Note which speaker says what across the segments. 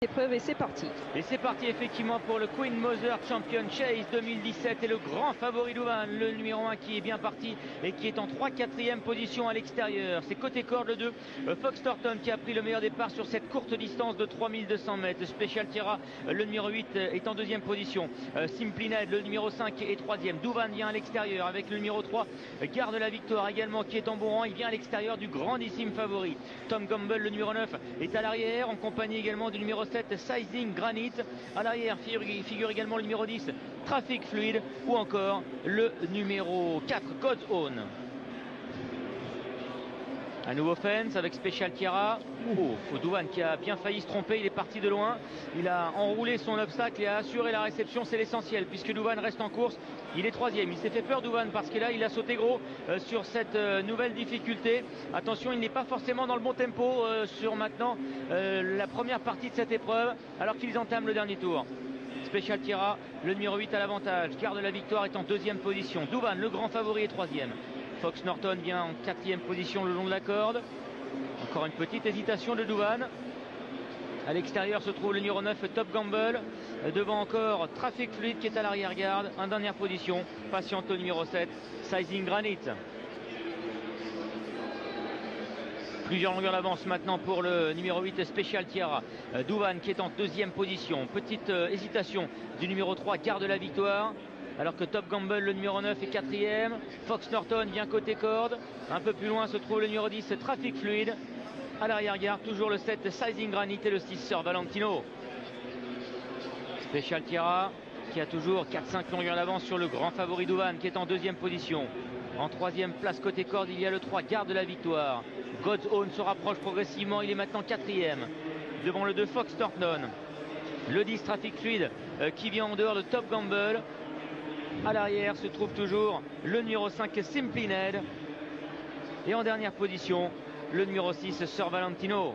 Speaker 1: Épreuve et c'est parti.
Speaker 2: Et c'est parti effectivement pour le Queen Mother Champion Chase 2017 et le grand favori Douvan, le numéro 1 qui est bien parti et qui est en 3-4e position à l'extérieur. C'est côté corde le 2, Fox Norton qui a pris le meilleur départ sur cette courte distance de 3200 mètres. Special Tira, le numéro 8 est en 2e position. Simply Ned, le numéro 5 est 3e. Douvan vient à l'extérieur avec le numéro 3, Garde la Victoire également qui est en bon rang. Il vient à l'extérieur du grandissime favori. Tom Gamble, le numéro 9, est à l'arrière en compagnie également du numéro 7, Sizing Granite. À l'arrière figure également le numéro 10, Traffic Fluid, ou encore le numéro 4, God's Own. Un nouveau fence avec Special Tira. Douvan qui a bien failli se tromper, il est parti de loin. Il a enroulé son obstacle et a assuré la réception, c'est l'essentiel puisque Douvan reste en course. Il est 3e, il s'est fait peur Douvan parce que là il a sauté gros sur cette nouvelle difficulté. Attention, il n'est pas forcément dans le bon tempo sur maintenant la première partie de cette épreuve alors qu'ils entament le dernier tour. Special Tira, le numéro 8 à l'avantage. Garde la Victoire est en 2e position. Douvan, le grand favori, est 3e. Fox Norton vient en 4e position le long de la corde. Encore une petite hésitation de Douvan. À l'extérieur se trouve le numéro 9, Top Gamble. Devant encore Traffic Fluid qui est à l'arrière-garde. En dernière position, patiente le numéro 7, Sizing Granite. Plusieurs longueurs d'avance maintenant pour le numéro 8, Special Tira. Douvan qui est en 2e position. Petite hésitation du numéro 3, Garde la Victoire. Alors que Top Gamble, le numéro 9, est 4e. Fox Norton vient côté corde. Un peu plus loin se trouve le numéro 10, Traffic Fluid. À l'arrière-garde, toujours le 7, Sizing Granite et le 6, Sir Valentino. Special Tira qui a toujours 4-5 longueurs d'avance sur le grand favori Douvan qui est en 2e position. En 3e place côté corde, il y a le 3, Garde la Victoire. God's Own se rapproche progressivement, il est maintenant 4e. Devant le 2, Fox Norton. Le 10, Traffic Fluid qui vient en dehors de Top Gamble. À l'arrière se trouve toujours le numéro 5, Simply Ned. Et en dernière position, le numéro 6, Sir Valentino.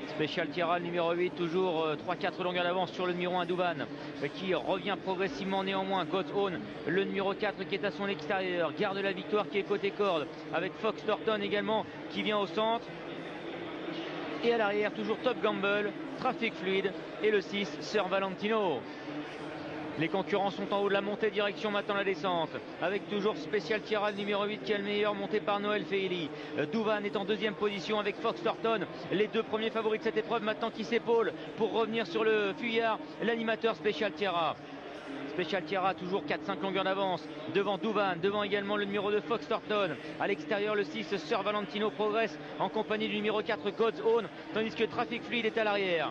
Speaker 2: Special Tira, le numéro 8, toujours 3-4 longueurs d'avance sur le numéro 1, Douvan, qui revient progressivement néanmoins. God's Own, le numéro 4 qui est à son extérieur. Garde la Victoire qui est côté corde, avec Fox Norton également qui vient au centre. Et à l'arrière, toujours Top Gamble, Traffic Fluid et le 6, Sir Valentino. Les concurrents sont en haut de la montée, direction maintenant la descente. Avec toujours Special Tira, le numéro 8 qui est le meilleur, monté par Noël Feili. Douvan est en 2e position avec Fox Norton. Les deux premiers favoris de cette épreuve maintenant qui s'épaulent pour revenir sur le fuyard, l'animateur Special Tira. Special Tira, toujours 4-5 longueurs d'avance devant Douvan, devant également le numéro 2, Fox Norton. À l'extérieur, le 6, Sir Valentino progresse en compagnie du numéro 4, God's Own, tandis que Traffic Fluid est à l'arrière.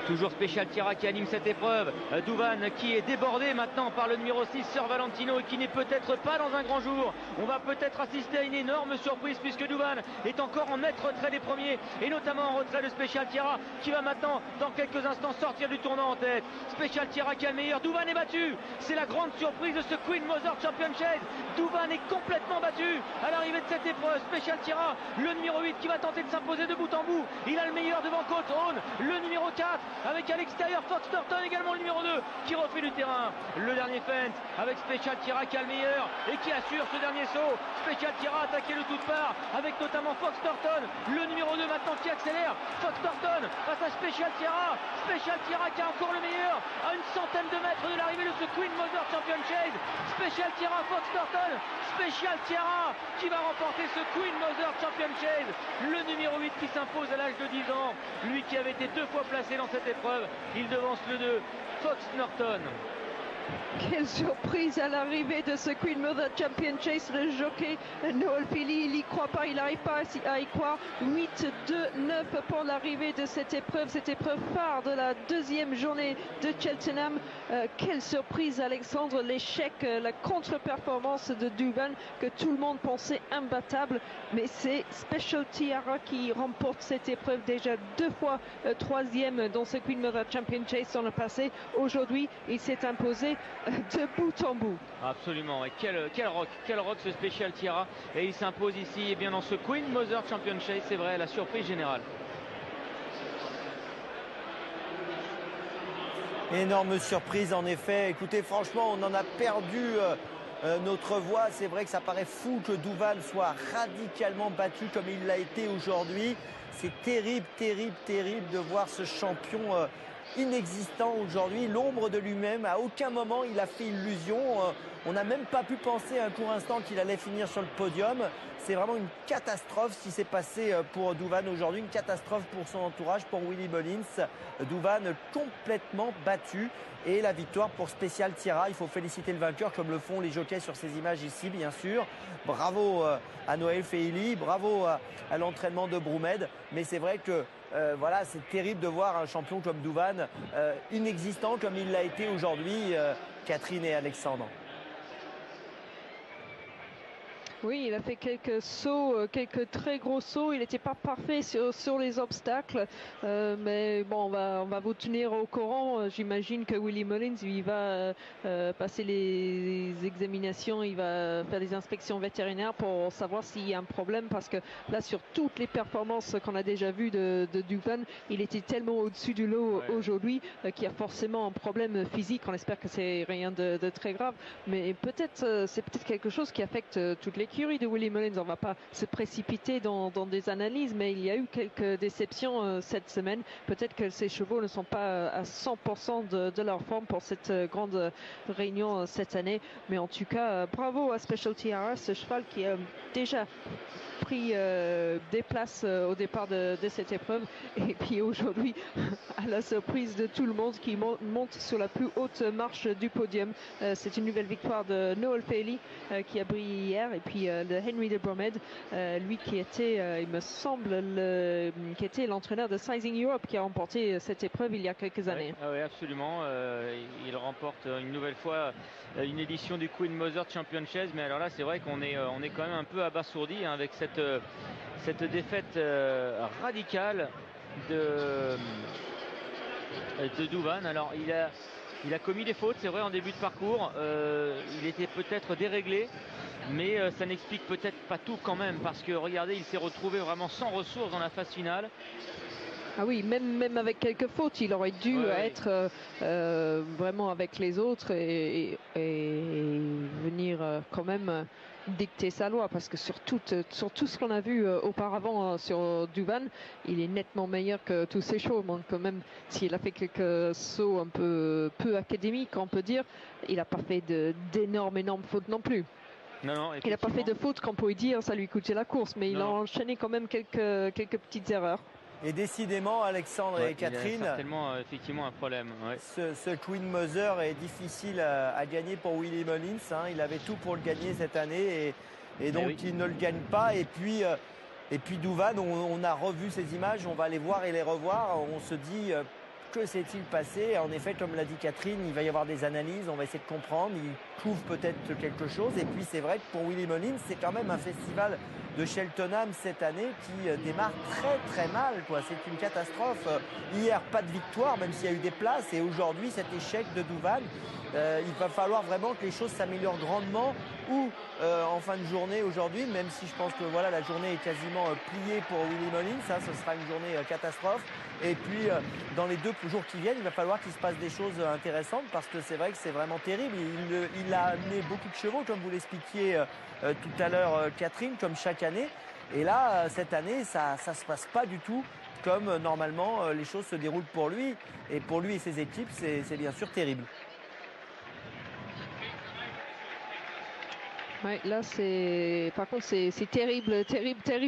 Speaker 2: Toujours Special Tira qui anime cette épreuve. Douvan qui est débordé maintenant par le numéro 6, Sir Valentino, et qui n'est peut-être pas dans un grand jour. On va peut-être assister à une énorme surprise puisque Douvan est encore en net retrait des premiers, et notamment en retrait de Special Tira qui va maintenant dans quelques instants sortir du tournant en tête. Special Tira qui a le meilleur. Douvan est battu. C'est la grande surprise de ce Queen Mother Champion Chase. Douvan est complètement battu à l'arrivée de cette épreuve. Special Tira, le numéro 8 qui va tenter de s'imposer de bout en bout. Il a le meilleur devant God's Own, le numéro 4, avec à l'extérieur Fox Norton également le numéro 2 qui refait du terrain. Le dernier feinte avec Special Tira qui a le meilleur et qui assure ce dernier saut. Special Tira attaqué de toutes parts avec notamment Fox Norton, le numéro 2 maintenant qui accélère. Fox Norton face à Special Tira. Special Tira qui a encore le meilleur à une centaine de mètres de l'arrivée de ce Queen Mother Champion Chase. Special Tira, Fox Norton. Special Tira qui va remporter ce Queen Mother Champion Chase. Le numéro 8 qui s'impose à l'âge de 10 ans. Lui qui avait été 2 fois placé dans cette épreuve. Il devance le 2, Fox Norton.
Speaker 1: Quelle surprise à l'arrivée de ce Queen Mother Champion Chase. Le jockey Noël Feili, il n'y croit pas, il n'arrive pas à y croire. 8-2-9 pour l'arrivée de cette épreuve phare de la 2e journée de Cheltenham. Quelle surprise, Alexandre, l'échec, la contre-performance de Douvan que tout le monde pensait imbattable, mais c'est Special Tira qui remporte cette épreuve, déjà 2 fois 3e dans ce Queen Mother Champion Chase dans le passé. Aujourd'hui, il s'est imposé de bout en bout.
Speaker 2: Absolument, et quel rock ce Special Tira, et il s'impose ici et bien dans ce Queen Mother Champion Chase, c'est vrai, la surprise générale.
Speaker 3: Énorme surprise en effet. Écoutez, franchement, on en a perdu notre voix. C'est vrai que ça paraît fou que Douvan soit radicalement battu comme il l'a été aujourd'hui. C'est terrible, terrible, terrible de voir ce champion inexistant aujourd'hui, l'ombre de lui-même. À aucun moment il a fait illusion. On n'a même pas pu penser un court instant qu'il allait finir sur le podium. C'est vraiment une catastrophe ce qui s'est passé pour Douvan aujourd'hui, une catastrophe pour son entourage, pour Willie Mullins. Douvan complètement battu. Et la victoire pour Special Tiara. Il faut féliciter le vainqueur comme le font les jockeys sur ces images ici, bien sûr. Bravo à Noël Feili, bravo à l'entraînement de Broomed. Mais c'est vrai que voilà, c'est terrible de voir un champion comme Douvan inexistant comme il l'a été aujourd'hui, Catherine et Alexandre.
Speaker 1: Oui, il a fait quelques sauts, quelques très gros sauts. Il n'était pas parfait sur les obstacles, mais bon, on va vous tenir au courant. J'imagine que Willie Mullins, il va passer les examinations, il va faire des inspections vétérinaires pour savoir s'il y a un problème, parce que là, sur toutes les performances qu'on a déjà vues de Douvan, il était tellement au-dessus du lot aujourd'hui qu'il y a forcément un problème physique. On espère que c'est rien de très grave, mais peut-être c'est peut-être quelque chose qui affecte toute l'équipe de Willie Mullins. On ne va pas se précipiter dans des analyses, mais il y a eu quelques déceptions cette semaine. Peut-être que ces chevaux ne sont pas à 100% de leur forme pour cette grande réunion cette année. Mais en tout cas, bravo à Special Tiara, ce cheval qui a déjà pris des places au départ de cette épreuve, et puis aujourd'hui à la surprise de tout le monde, qui monte sur la plus haute marche du podium. C'est une nouvelle victoire de Noel Feili qui a brillé hier, et puis de Henry de Bromhead, lui qui était il me semble qui était l'entraîneur de Sizing Europe, qui a remporté cette épreuve il y a quelques années.
Speaker 2: Oui, absolument. Il remporte une nouvelle fois une édition du Queen Mother Championship, mais alors là c'est vrai qu'on est quand même un peu abasourdi avec cette défaite radicale de Douvan. Alors il a commis des fautes, c'est vrai, en début de parcours. Il était peut-être déréglé, mais ça n'explique peut-être pas tout quand même, parce que regardez, il s'est retrouvé vraiment sans ressources dans la phase finale.
Speaker 1: Ah oui, même avec quelques fautes, il aurait dû être vraiment avec les autres et venir quand même dicter sa loi, parce que sur tout ce qu'on a vu auparavant sur Douvan, il est nettement meilleur que tous ces chevaux. Donc même s'il a fait quelques sauts un peu académiques, on peut dire, il n'a pas fait d'énormes fautes non plus.
Speaker 2: Non,
Speaker 1: il n'a pas fait de fautes qu'on pourrait dire ça lui coûtait la course, mais il a enchaîné quand même quelques petites erreurs.
Speaker 3: Et décidément, Alexandre et Catherine,
Speaker 2: il y a certainement effectivement un problème.
Speaker 3: Ce Queen Mother est difficile à gagner pour Willie Mullins. Hein. Il avait tout pour le gagner cette année et donc il ne le gagne pas. Et puis Douvan, on a revu ces images, on va les voir et les revoir. On se dit que s'est-il passé? En effet, comme l'a dit Catherine, il va y avoir des analyses, on va essayer de comprendre. Il couvre peut-être quelque chose. Et puis c'est vrai que pour Willie Mullins, c'est quand même un festival de Cheltenham cette année qui démarre très très mal, quoi. C'est une catastrophe. Hier, pas de victoire, même s'il y a eu des places, et aujourd'hui cet échec de Douvan. Il va falloir vraiment que les choses s'améliorent grandement, ou en fin de journée aujourd'hui, même si je pense que voilà, la journée est quasiment pliée pour Willie Mullins. Ça, ce sera une journée catastrophe. Et puis dans les 2 jours qui viennent, il va falloir qu'il se passe des choses intéressantes, parce que c'est vrai que c'est vraiment terrible. Il a amené beaucoup de chevaux, comme vous l'expliquiez tout à l'heure, Catherine, comme chaque année. Et là, cette année, ça se passe pas du tout comme normalement les choses se déroulent pour lui. Et pour lui et ses équipes, c'est bien sûr terrible.
Speaker 1: Ouais, là par contre c'est terrible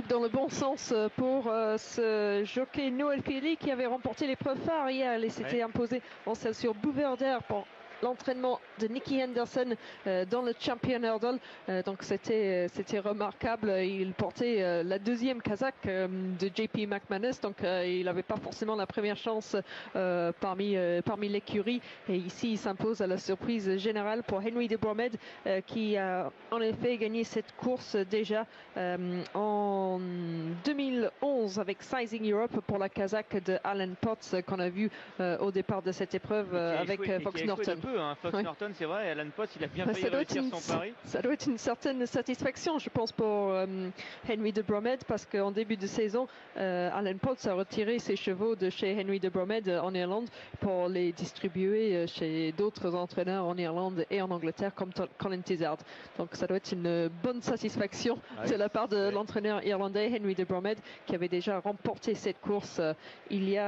Speaker 1: dans le bon sens pour ce jockey Noel Feili, qui avait remporté l'épreuve phare hier. Il s'était imposé en selle sur Bouverder pour l'entraînement de Nicky Henderson dans le Champion Hurdle. Donc c'était remarquable. Il portait la deuxième casaque de JP McManus, donc il n'avait pas forcément la première chance parmi l'écurie. Et ici il s'impose à la surprise générale pour Henry de Bromhead, qui a en effet gagné cette course déjà en 2011 avec Sizing Europe pour la casaque de Alan Potts, qu'on a vu au départ de cette épreuve avec Fox Norton.
Speaker 2: peu. Hein. Fox Norton, c'est vrai, Alan Potts, il a bien failli
Speaker 1: ça
Speaker 2: réussir son pari.
Speaker 1: Ça doit être une certaine satisfaction, je pense, pour Henry de Bromhead, parce qu'en début de saison, Alan Potts a retiré ses chevaux de chez Henry de Bromhead en Irlande pour les distribuer chez d'autres entraîneurs en Irlande et en Angleterre, comme Colin Tizard. Donc ça doit être une bonne satisfaction de la part de l'entraîneur irlandais Henry de Bromhead, qui avait déjà remporté cette course il y a